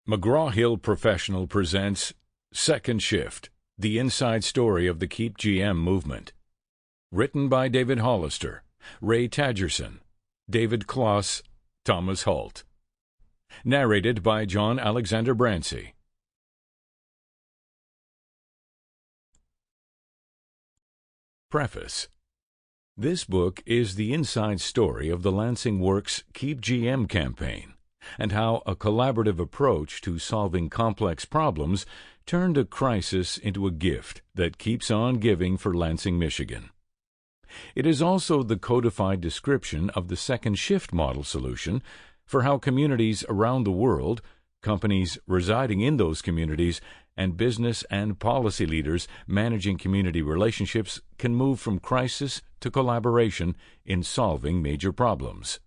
McGraw-Hill Professional presents Second Shift, the inside story of the Keep GM movement. Written by David Hollister, Ray Tadgerson, David Kloss, Thomas Holt. Narrated by John Alexander Brancy. Preface. This book is the inside story of the Lansing Works Keep GM campaign, and how a collaborative approach to solving complex problems turned a crisis into a gift that keeps on giving for Lansing, Michigan. It is also the codified description of the second shift model solution for how communities around the world, companies residing in those communities, and business and policy leaders managing community relationships can move from crisis to collaboration in solving major problems.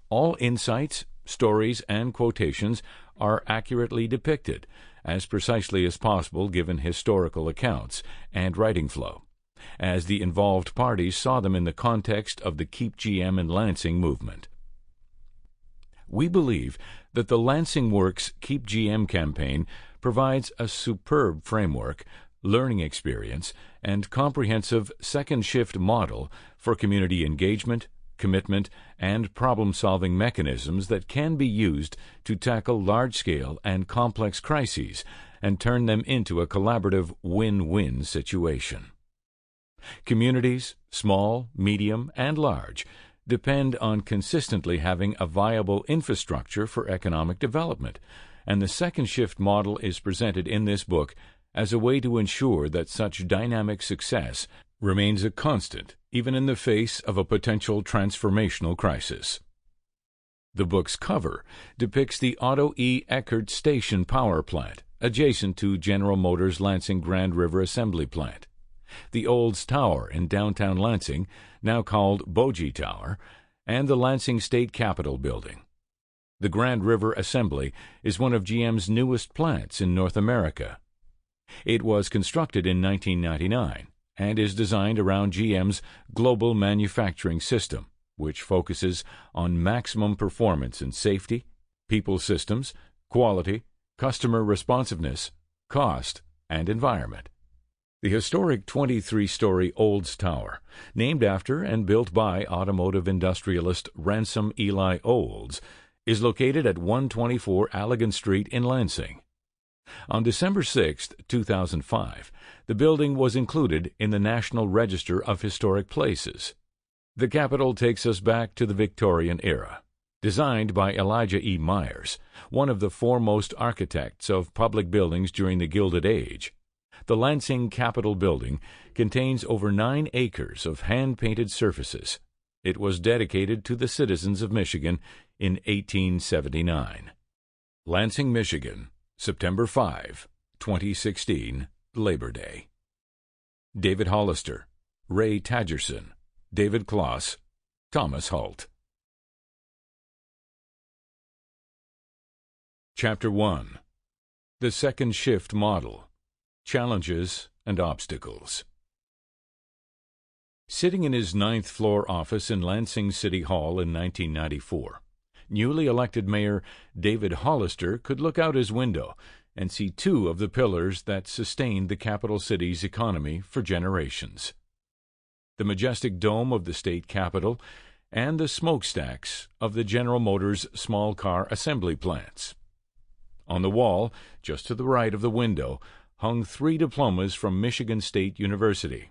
All insights, stories, and quotations are accurately depicted, as precisely as possible given historical accounts and writing flow, as the involved parties saw them in the context of the Keep GM and Lansing movement. We believe that the Lansing Works Keep GM campaign provides a superb framework, learning experience, and comprehensive second shift model for community engagement, commitment, and problem-solving mechanisms that can be used to tackle large-scale and complex crises and turn them into a collaborative win-win situation. Communities, small, medium, and large, depend on consistently having a viable infrastructure for economic development, and the second shift model is presented in this book as a way to ensure that such dynamic success remains a constant even in the face of a potential transformational crisis. The book's cover depicts the Otto E. Eckert Station power plant adjacent to General Motors' Lansing Grand River Assembly Plant, the Olds Tower in downtown Lansing, now called Bogie Tower, and the Lansing State Capitol Building. The Grand River Assembly is one of GM's newest plants in North America. It was constructed in 1999 and is designed around GM's global manufacturing system, which focuses on maximum performance in safety, people systems, quality, customer responsiveness, cost, and environment. The historic 23-story Olds Tower, named after and built by automotive industrialist Ransom Eli Olds, is located at 124 Allegan Street in Lansing. On December 6, 2005, the building was included in the National Register of Historic Places. The Capitol takes us back to the Victorian era. Designed by Elijah E. Myers, one of the foremost architects of public buildings during the Gilded Age, the Lansing Capitol Building contains over 9 acres of hand-painted surfaces. It was dedicated to the citizens of Michigan in 1879. Lansing, Michigan, September 5, 2016, Labor Day. David Hollister, Ray Tadgerson, David Kloss, Thomas Holt. Chapter 1. The Second Shift Model. Challenges and Obstacles. Sitting in his 9th-floor office in Lansing City Hall in 1994, newly elected Mayor David Hollister could look out his window and see 2 of the pillars that sustained the capital city's economy for generations: the majestic dome of the state capitol and the smokestacks of the General Motors small car assembly plants. On the wall, just to the right of the window, hung 3 diplomas from Michigan State University,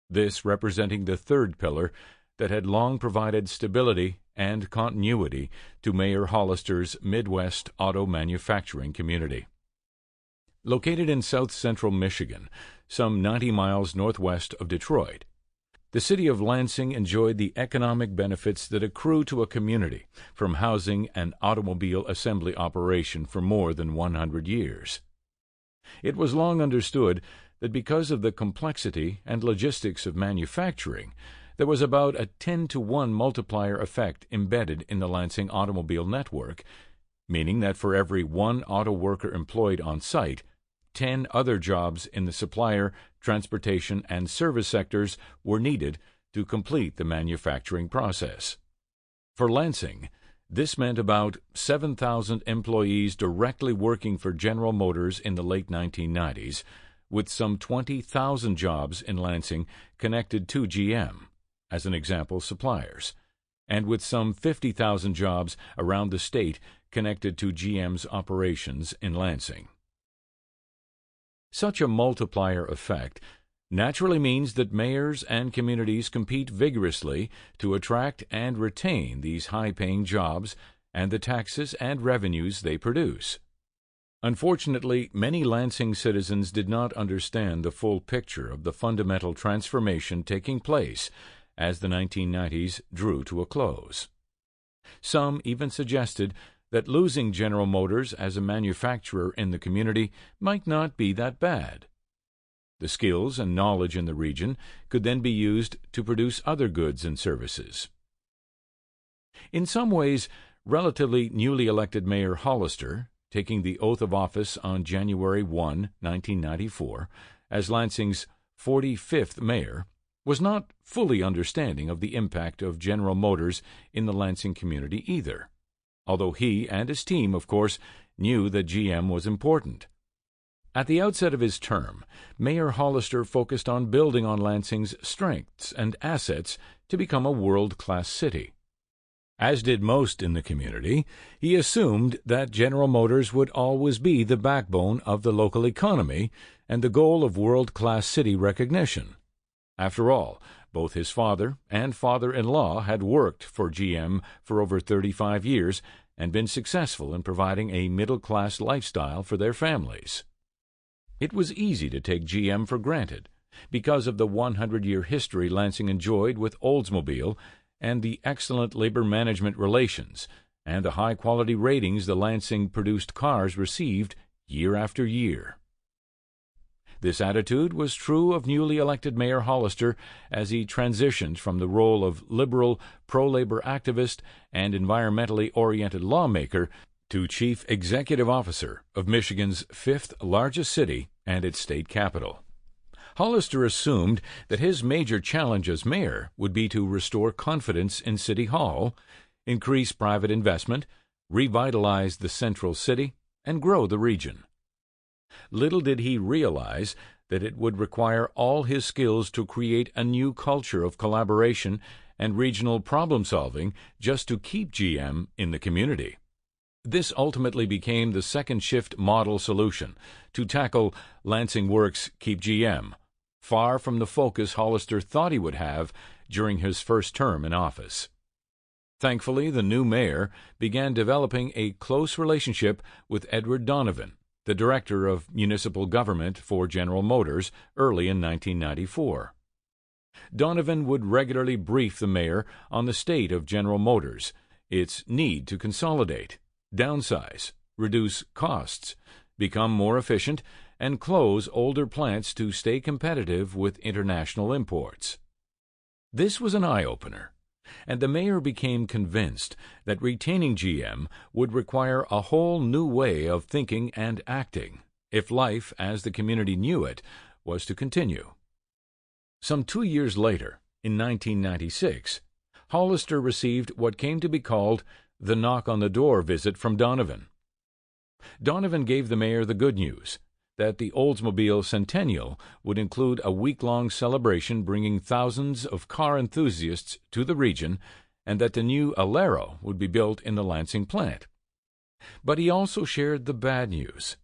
this representing the 3rd pillar that had long provided stability and continuity to Mayor Hollister's Midwest auto manufacturing community. Located in south-central Michigan, some 90 miles northwest of Detroit, the city of Lansing enjoyed the economic benefits that accrue to a community from housing an automobile assembly operation for more than 100 years. It was long understood that because of the complexity and logistics of manufacturing, there was about a 10-to-1 multiplier effect embedded in the Lansing automobile network, meaning that for every 1 auto worker employed on site, 10 other jobs in the supplier, transportation, and service sectors were needed to complete the manufacturing process. For Lansing, This meant about 7,000 employees directly working for General Motors in the late 1990s, with some 20,000 jobs in Lansing connected to GM, as an example, suppliers, and with some 50,000 jobs around the state connected to GM's operations in Lansing. Such a multiplier effect naturally means that mayors and communities compete vigorously to attract and retain these high-paying jobs and the taxes and revenues they produce. Unfortunately, many Lansing citizens did not understand the full picture of the fundamental transformation taking place as the 1990s drew to a close. Some even suggested that losing General Motors as a manufacturer in the community might not be that bad. The skills and knowledge in the region could then be used to produce other goods and services. In some ways, relatively newly elected Mayor Hollister, taking the oath of office on January 1, 1994, as Lansing's 45th mayor, was not fully understanding of the impact of General Motors in the Lansing community either, although he and his team, of course, knew that GM was important. At the outset of his term, Mayor Hollister focused on building on Lansing's strengths and assets to become a world-class city. As did most in the community, he assumed that General Motors would always be the backbone of the local economy and the goal of world-class city recognition. After all, both his father and father-in-law had worked for GM for over 35 years and been successful in providing a middle-class lifestyle for their families. It was easy to take GM for granted because of the 100-year history Lansing enjoyed with Oldsmobile and the excellent labor management relations and the high-quality ratings the Lansing-produced cars received year after year. This attitude was true of newly elected Mayor Hollister as he transitioned from the role of liberal, pro-labor activist and environmentally oriented lawmaker to Chief Executive Officer of Michigan's fifth-largest city and its state capital. Hollister assumed that his major challenge as mayor would be to restore confidence in City Hall, increase private investment, revitalize the central city, and grow the region. Little did he realize that it would require all his skills to create a new culture of collaboration and regional problem-solving just to keep GM in the community. This ultimately became the second shift model solution to tackle Lansing Works Keep GM, far from the focus Hollister thought he would have during his first term in office. Thankfully, the new mayor began developing a close relationship with Edward Donovan, the director of municipal government for General Motors, early in 1994. Donovan would regularly brief the mayor on the state of General Motors, its need to consolidate, downsize, reduce costs, become more efficient, and close older plants to stay competitive with international imports. This was an eye-opener, and the mayor became convinced that retaining GM would require a whole new way of thinking and acting if life, as the community knew it, was to continue. Some 2 years later, in 1996, Hollister received what came to be called the knock-on-the-door visit from Donovan. Donovan gave the mayor the good news that the Oldsmobile Centennial would include a week-long celebration bringing thousands of car enthusiasts to the region and that the new Alero would be built in the Lansing plant. But he also shared the bad news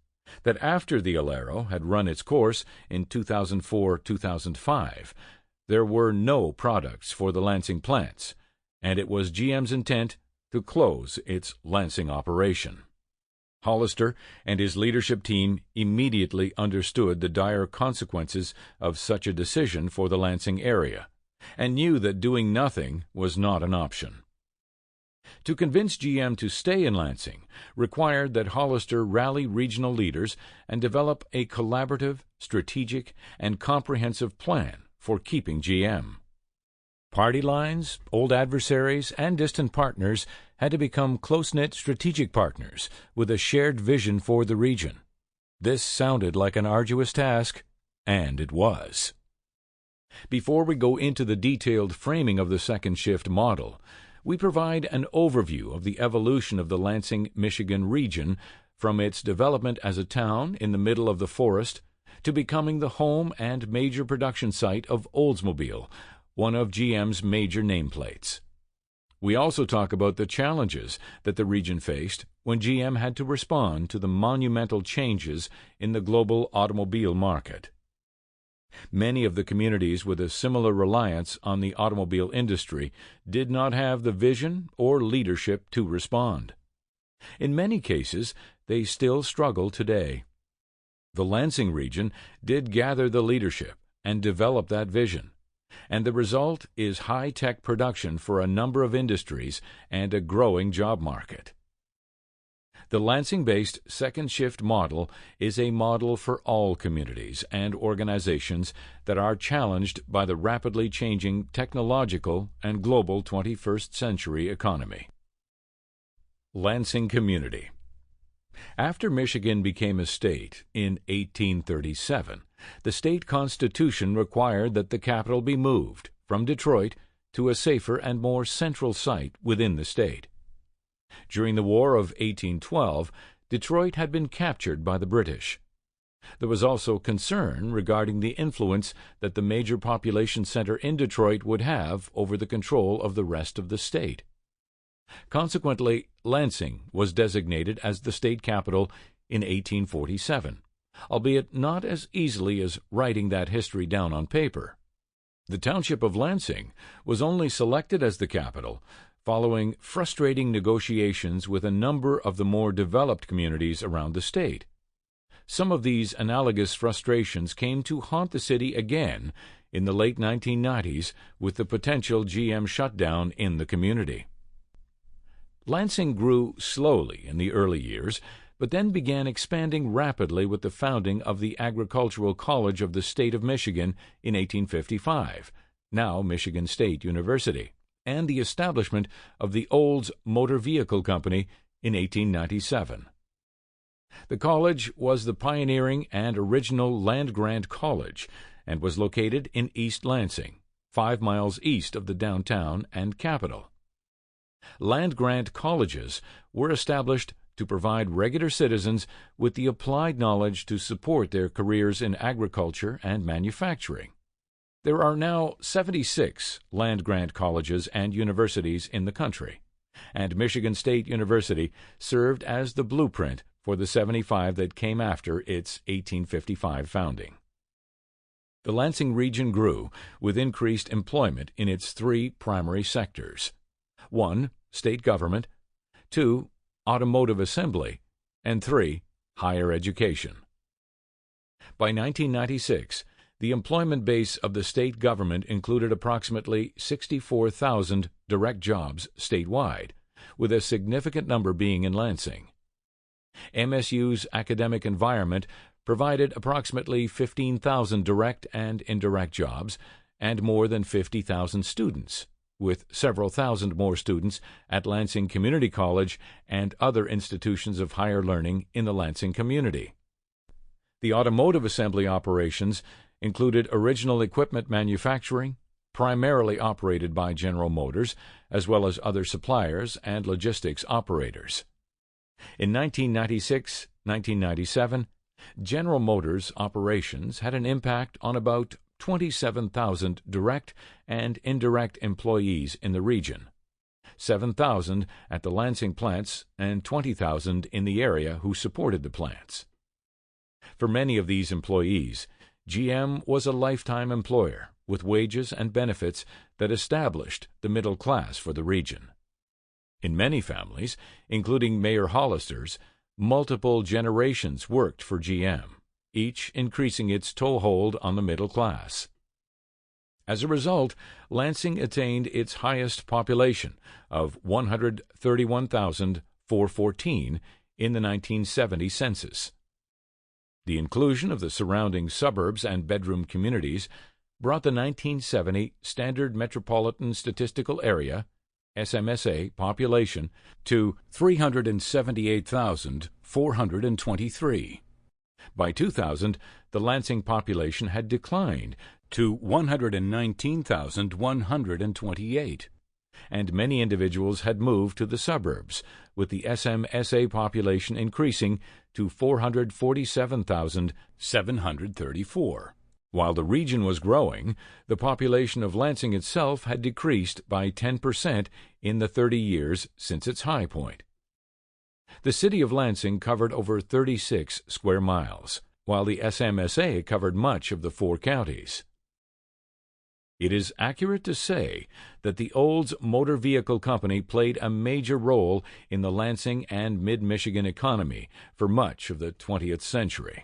that after the Alero had run its course in 2004-2005, there were no products for the Lansing plants, and it was GM's intent to close its Lansing operation. Hollister and his leadership team immediately understood the dire consequences of such a decision for the Lansing area, and knew that doing nothing was not an option. To convince GM to stay in Lansing required that Hollister rally regional leaders and develop a collaborative, strategic, and comprehensive plan for keeping GM. Party lines, old adversaries, and distant partners had to become close-knit strategic partners with a shared vision for the region. This sounded like an arduous task, and it was. Before we go into the detailed framing of the second shift model, We provide an overview of the evolution of the Lansing, Michigan region from its development as a town in the middle of the forest to becoming the home and major production site of Oldsmobile, one of GM's major nameplates. We also talk about the challenges that the region faced when GM had to respond to the monumental changes in the global automobile market. Many of the communities with a similar reliance on the automobile industry did not have the vision or leadership to respond. In many cases, they still struggle today. The Lansing region did gather the leadership and develop that vision, and the result is high-tech production for a number of industries and a growing job market. The Lansing-based second shift model is a model for all communities and organizations that are challenged by the rapidly changing technological and global 21st century economy. Lansing Community. After Michigan became a state in 1837, the state constitution required that the capital be moved from Detroit to a safer and more central site within the state. During the War of 1812, Detroit had been captured by the British. There was also concern regarding the influence that the major population center in Detroit would have over the control of the rest of the state. Consequently, Lansing was designated as the state capital in 1847, albeit not as easily as writing that history down on paper. The township of Lansing was only selected as the capital following frustrating negotiations with a number of the more developed communities around the state. Some of these analogous frustrations came to haunt the city again in the late 1990s with the potential GM shutdown in the community. Lansing grew slowly in the early years, but then began expanding rapidly with the founding of the Agricultural College of the State of Michigan in 1855, now Michigan State University, and the establishment of the Olds Motor Vehicle Company in 1897. The college was the pioneering and original land-grant college and was located in East Lansing, 5 miles east of the downtown and capital. Land-grant colleges were established to provide regular citizens with the applied knowledge to support their careers in agriculture and manufacturing. There are now 76 land-grant colleges and universities in the country, and Michigan State University served as the blueprint for the 75 that came after its 1855 founding. The Lansing region grew with increased employment in its 3 primary sectors: 1. State government, 2. Automotive assembly, and 3. Higher education. By 1996, the employment base of the state government included approximately 64,000 direct jobs statewide, with a significant number being in Lansing. MSU's academic environment provided approximately 15,000 direct and indirect jobs and more than 50,000 students, with several thousand more students at Lansing Community College and other institutions of higher learning in the Lansing community. The automotive assembly operations included original equipment manufacturing, primarily operated by General Motors, as well as other suppliers and logistics operators. In 1996-1997, General Motors operations had an impact on about 27,000 direct and indirect employees in the region, 7,000 at the Lansing plants and 20,000 in the area who supported the plants. For many of these employees, GM was a lifetime employer with wages and benefits that established the middle class for the region. In many families, including Mayor Hollister's, multiple generations worked for GM, each increasing its toehold on the middle class. As a result, Lansing attained its highest population of 131,414 in the 1970 census. The inclusion of the surrounding suburbs and bedroom communities brought the 1970 Standard Metropolitan Statistical Area SMSA population to 378,423. By 2000, the Lansing population had declined to 119,128. and many individuals had moved to the suburbs, with the SMSA population increasing to 447,734. While the region was growing, the population of Lansing itself had decreased by 10% in the 30 years since its high point. The city of Lansing covered over 36 square miles, while the SMSA covered much of the 4 counties. It is accurate to say that the Olds Motor Vehicle Company played a major role in the Lansing and mid-Michigan economy for much of the 20th century.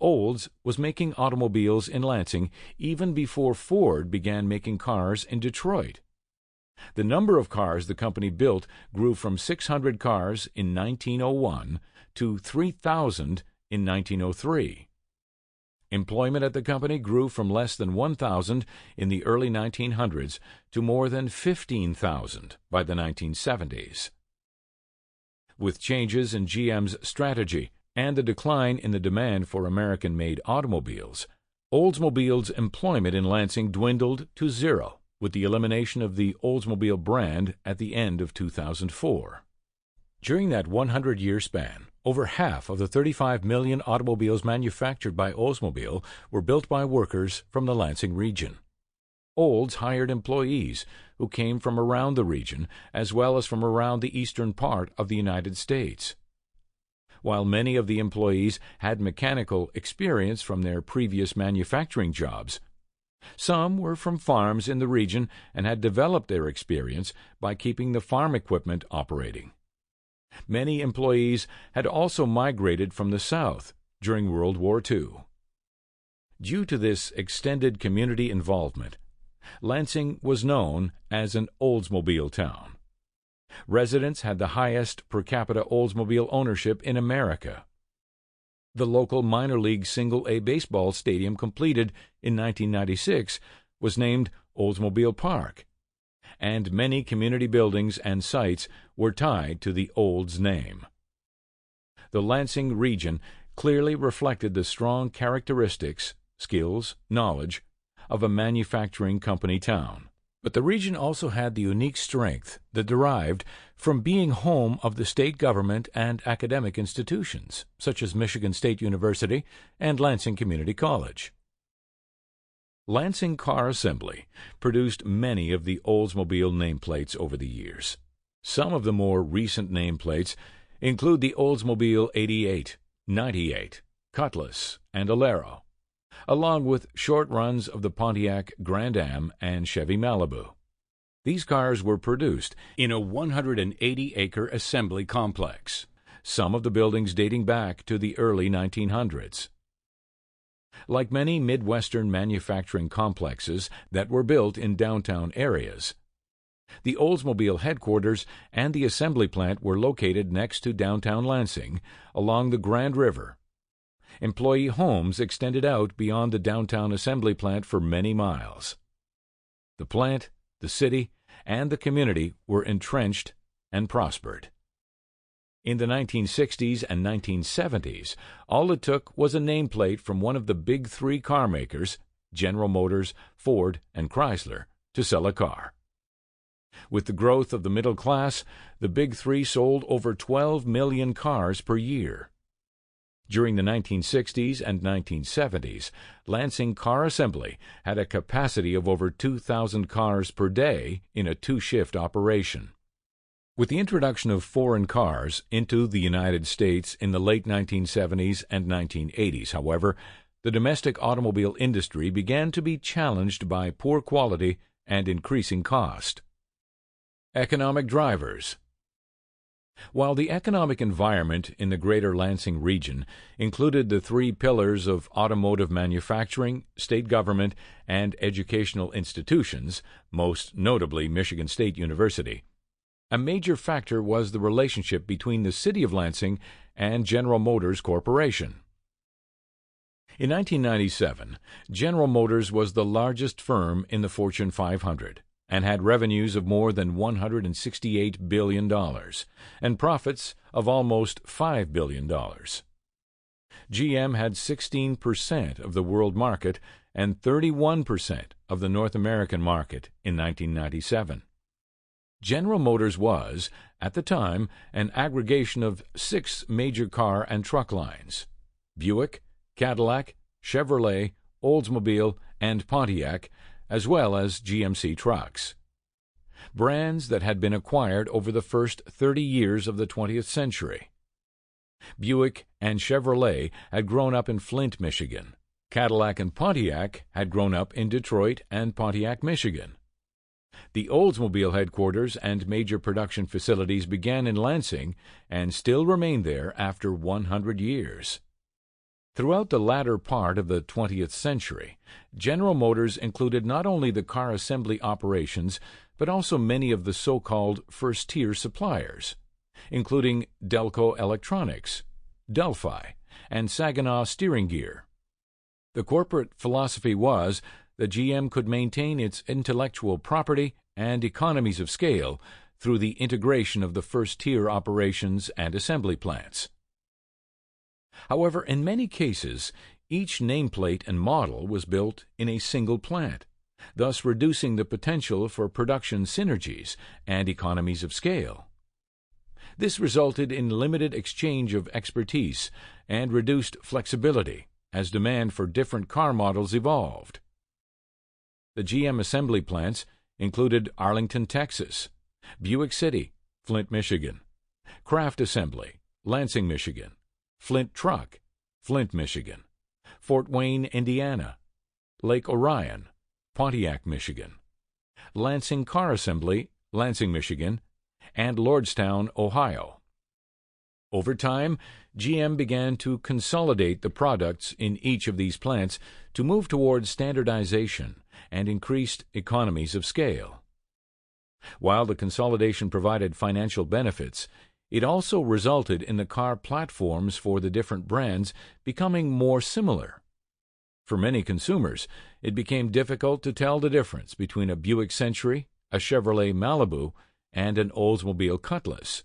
Olds was making automobiles in Lansing even before Ford began making cars in Detroit. The number of cars the company built grew from 600 cars in 1901 to 3,000 in 1903. Employment at the company grew from less than 1,000 in the early 1900s to more than 15,000 by the 1970s. With changes in GM's strategy and the decline in the demand for American-made automobiles, Oldsmobile's employment in Lansing dwindled to zero with the elimination of the Oldsmobile brand at the end of 2004. During that 100-year span, over half of the 35 million automobiles manufactured by Oldsmobile were built by workers from the Lansing region. Olds hired employees who came from around the region as well as from around the eastern part of the United States. While many of the employees had mechanical experience from their previous manufacturing jobs, some were from farms in the region and had developed their experience by keeping the farm equipment operating. Many employees had also migrated from the South during World War II. Due to this extended community involvement, Lansing was known as an Oldsmobile town. Residents had the highest per capita Oldsmobile ownership in America. The local minor league single-A baseball stadium completed in 1996 was named Oldsmobile Park, and many community buildings and sites were tied to the Olds name. The Lansing region clearly reflected the strong characteristics, skills, knowledge of a manufacturing company town. But the region also had the unique strength that derived from being home of the state government and academic institutions, such as Michigan State University and Lansing Community College. Lansing Car Assembly produced many of the Oldsmobile nameplates over the years. Some of the more recent nameplates include the Oldsmobile 88, 98, Cutlass, and Alero, along with short runs of the Pontiac Grand Am and Chevy Malibu. These cars were produced in a 180-acre assembly complex, some of the buildings dating back to the early 1900s. Like many Midwestern manufacturing complexes that were built in downtown areas, the Oldsmobile headquarters and the assembly plant were located next to downtown Lansing, along the Grand River. Employee homes extended out beyond the downtown assembly plant for many miles. The plant, the city, and the community were entrenched and prospered. In the 1960s and 1970s, all it took was a nameplate from one of the big 3 car makers, General Motors, Ford, and Chrysler, to sell a car. With the growth of the middle class, the big 3 sold over 12 million cars per year. During the 1960s and 1970s, Lansing Car Assembly had a capacity of over 2,000 cars per day in a 2-shift operation. With the introduction of foreign cars into the United States in the late 1970s and 1980s, however, the domestic automobile industry began to be challenged by poor quality and increasing cost. Economic drivers. While the economic environment in the greater Lansing region included the 3 pillars of automotive manufacturing, state government, and educational institutions, most notably Michigan State University, a major factor was the relationship between the city of Lansing and General Motors Corporation. In 1997, General Motors was the largest firm in the Fortune 500 and had revenues of more than $168 billion and profits of almost $5 billion. GM had 16% of the world market and 31% of the North American market in 1997. General Motors was, at the time, an aggregation of 6 major car and truck lines: Buick, Cadillac, Chevrolet, Oldsmobile, and Pontiac, as well as GMC trucks. Brands that had been acquired over the first 30 years of the 20th century. Buick and Chevrolet had grown up in Flint, Michigan. Cadillac and Pontiac had grown up in Detroit and Pontiac, Michigan. The Oldsmobile headquarters and major production facilities began in Lansing and still remain there after 100 years. Throughout the latter part of the 20th century, General Motors included not only the car assembly operations, but also many of the so-called first-tier suppliers, including Delco Electronics, Delphi, and Saginaw Steering Gear. The corporate philosophy was that GM could maintain its intellectual property and economies of scale through the integration of the first-tier operations and assembly plants. However, in many cases, each nameplate and model was built in a single plant, thus reducing the potential for production synergies and economies of scale. This resulted in limited exchange of expertise and reduced flexibility as demand for different car models evolved. The GM assembly plants included Arlington, Texas, Buick City, Flint, Michigan, Kraft Assembly, Lansing, Michigan, Flint Truck, Flint, Michigan, Fort Wayne, Indiana, Lake Orion, Pontiac, Michigan, Lansing Car Assembly, Lansing, Michigan, and Lordstown, Ohio. Over time, GM began to consolidate the products in each of these plants to move towards standardization and increased economies of scale. While the consolidation provided financial benefits, it also resulted in the car platforms for the different brands becoming more similar. For many consumers, it became difficult to tell the difference between a Buick Century, a Chevrolet Malibu, and an Oldsmobile Cutlass.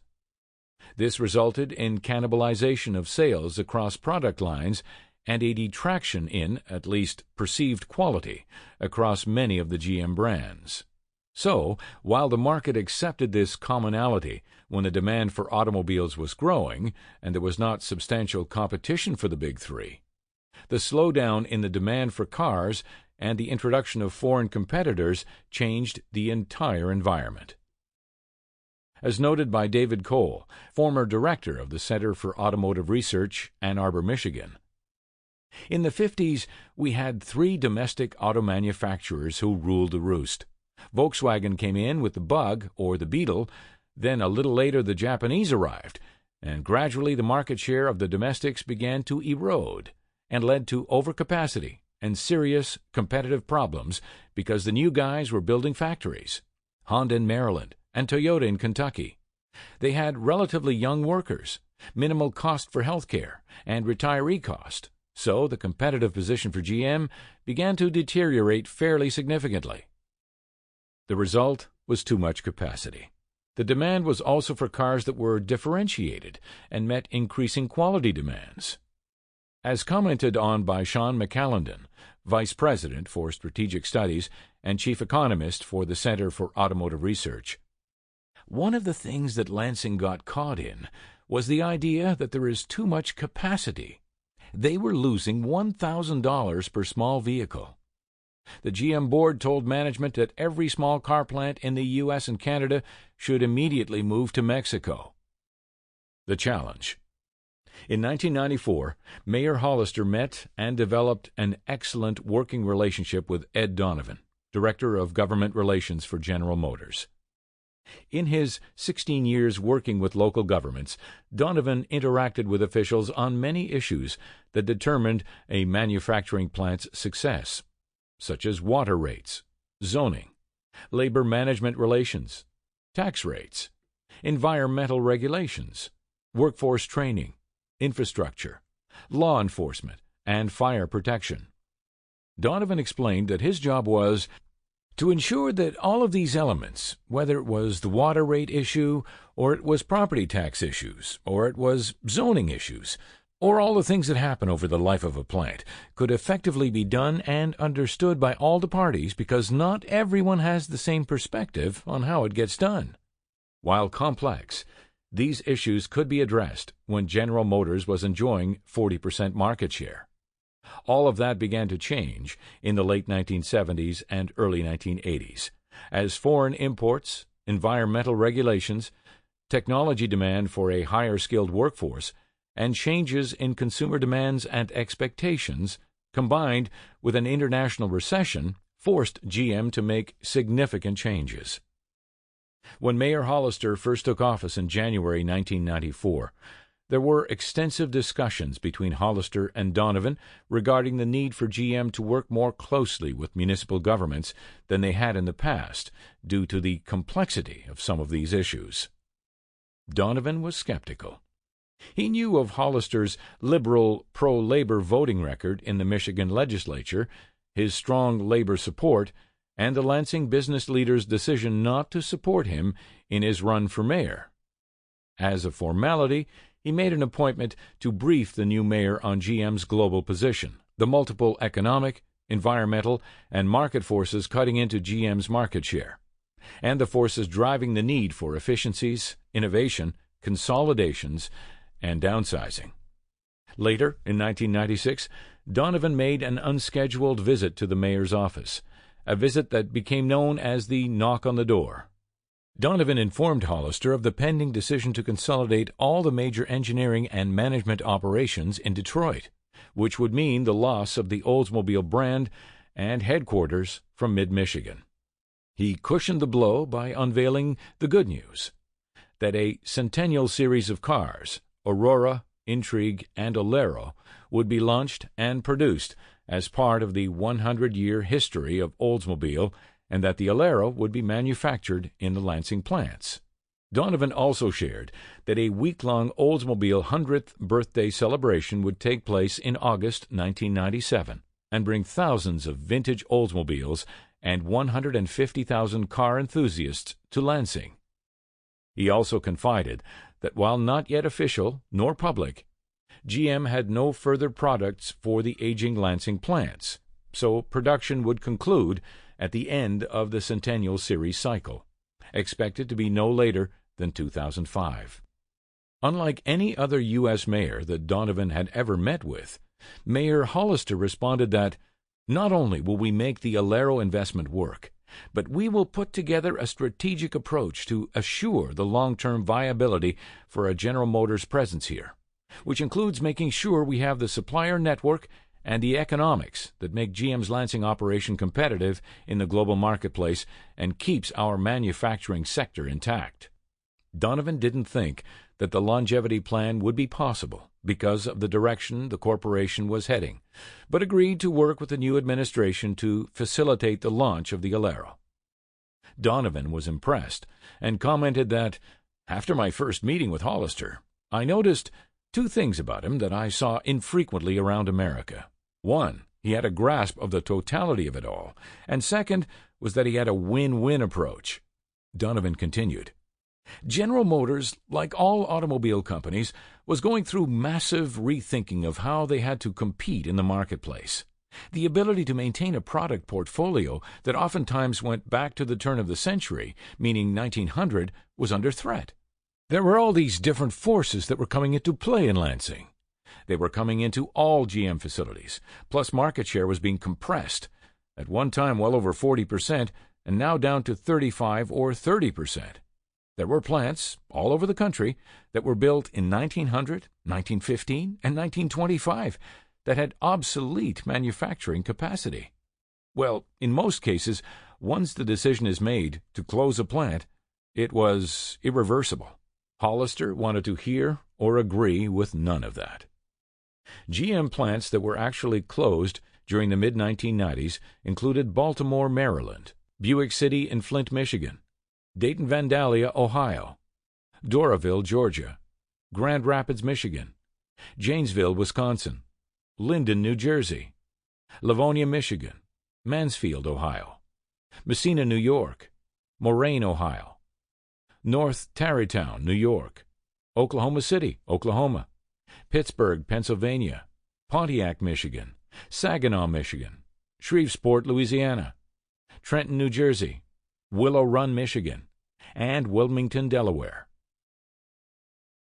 This resulted in cannibalization of sales across product lines and a detraction in, at least perceived quality, across many of the GM brands. So, while the market accepted this commonality when the demand for automobiles was growing and there was not substantial competition for the big three, the slowdown in the demand for cars and the introduction of foreign competitors changed the entire environment. As noted by David Cole, former director of the Center for Automotive Research, Ann Arbor, Michigan, in the 50s, we had 3 domestic auto manufacturers who ruled the roost. Volkswagen came in with the Bug, or the Beetle, then a little later the Japanese arrived, and gradually the market share of the domestics began to erode and led to overcapacity and serious competitive problems because the new guys were building factories, Honda in Maryland and Toyota in Kentucky. They had relatively young workers, minimal cost for health care, and retiree cost, so the competitive position for GM began to deteriorate fairly significantly. The result was too much capacity. The demand was also for cars that were differentiated and met increasing quality demands. As commented on by Sean McAllendon, Vice President for Strategic Studies and Chief Economist for the Center for Automotive Research, one of the things that Lansing got caught in was the idea that there is too much capacity. They were losing $1,000 per small vehicle. The GM board told management that every small car plant in the U.S. and Canada should immediately move to Mexico. The challenge. In 1994, Mayor Hollister met and developed an excellent working relationship with Ed Donovan, Director of Government Relations for General Motors. In his 16 years working with local governments, Donovan interacted with officials on many issues that determined a manufacturing plant's success, such as water rates, zoning, labor management relations, tax rates, environmental regulations, workforce training, infrastructure, law enforcement, and fire protection. Donovan explained that his job was to ensure that all of these elements, whether it was the water rate issue, or it was property tax issues, or it was zoning issues, or all the things that happen over the life of a plant, could effectively be done and understood by all the parties because not everyone has the same perspective on how it gets done. While complex, these issues could be addressed when General Motors was enjoying 40% market share. All of that began to change in the late 1970s and early 1980s, as foreign imports, environmental regulations, technology demand for a higher-skilled workforce, and changes in consumer demands and expectations, combined with an international recession, forced GM to make significant changes. When Mayor Hollister first took office in January 1994, there were extensive discussions between Hollister and Donovan regarding the need for GM to work more closely with municipal governments than they had in the past due to the complexity of some of these issues. Donovan was skeptical. He knew of Hollister's liberal, pro-labor voting record in the Michigan legislature, his strong labor support, and the Lansing business leader's decision not to support him in his run for mayor. As a formality, he made an appointment to brief the new mayor on GM's global position, the multiple economic, environmental, and market forces cutting into GM's market share, and the forces driving the need for efficiencies, innovation, consolidations, and downsizing. Later, in 1996, Donovan made an unscheduled visit to the mayor's office, a visit that became known as the knock on the door. Donovan informed Hollister of the pending decision to consolidate all the major engineering and management operations in Detroit, which would mean the loss of the Oldsmobile brand and headquarters from mid-Michigan. He cushioned the blow by unveiling the good news, that a centennial series of cars, Aurora, Intrigue, and Alero, would be launched and produced as part of the 100-year history of Oldsmobile, and that the Alero would be manufactured in the Lansing plants. Donovan also shared that a week-long Oldsmobile 100th birthday celebration would take place in August 1997 and bring thousands of vintage Oldsmobiles and 150,000 car enthusiasts to Lansing. He also confided that while not yet official nor public, GM had no further products for the aging Lansing plants, so production would conclude at the end of the Centennial Series cycle, expected to be no later than 2005. Unlike any other U.S. mayor that Donovan had ever met with, Mayor Hollister responded that, "Not only will we make the Alero investment work, but we will put together a strategic approach to assure the long-term viability for a General Motors presence here, which includes making sure we have the supplier network and the economics that make GM's Lansing operation competitive in the global marketplace and keeps our manufacturing sector intact." Donovan didn't think that the longevity plan would be possible because of the direction the corporation was heading, but agreed to work with the new administration to facilitate the launch of the Alero. Donovan was impressed and commented that, "After my first meeting with Hollister, I noticed two things about him that I saw infrequently around America. One, he had a grasp of the totality of it all, and second was that he had a win-win approach." Donovan continued, "General Motors, like all automobile companies, was going through massive rethinking of how they had to compete in the marketplace. The ability to maintain a product portfolio that oftentimes went back to the turn of the century, meaning 1900, was under threat. There were all these different forces that were coming into play in Lansing. They were coming into all GM facilities, plus market share was being compressed, at one time well over 40%, and now down to 35 or 30%. There were plants all over the country that were built in 1900, 1915, and 1925 that had obsolete manufacturing capacity. Well, in most cases, once the decision is made to close a plant, it was irreversible. Hollister wanted to hear or agree with none of that. GM plants that were actually closed during the mid-1990s included Baltimore, Maryland, Buick City in Flint, Michigan, Dayton Vandalia, Ohio, Doraville, Georgia, Grand Rapids, Michigan, Janesville, Wisconsin, Linden, New Jersey, Livonia, Michigan, Mansfield, Ohio, Messina, New York, Moraine, Ohio, North Tarrytown, New York, Oklahoma City, Oklahoma, Pittsburgh, Pennsylvania, Pontiac, Michigan, Saginaw, Michigan, Shreveport, Louisiana, Trenton, New Jersey, Willow Run, Michigan, and Wilmington, Delaware.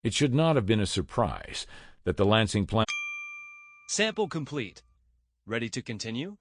It should not have been a surprise that the Lansing plant... Sample complete. Ready to continue?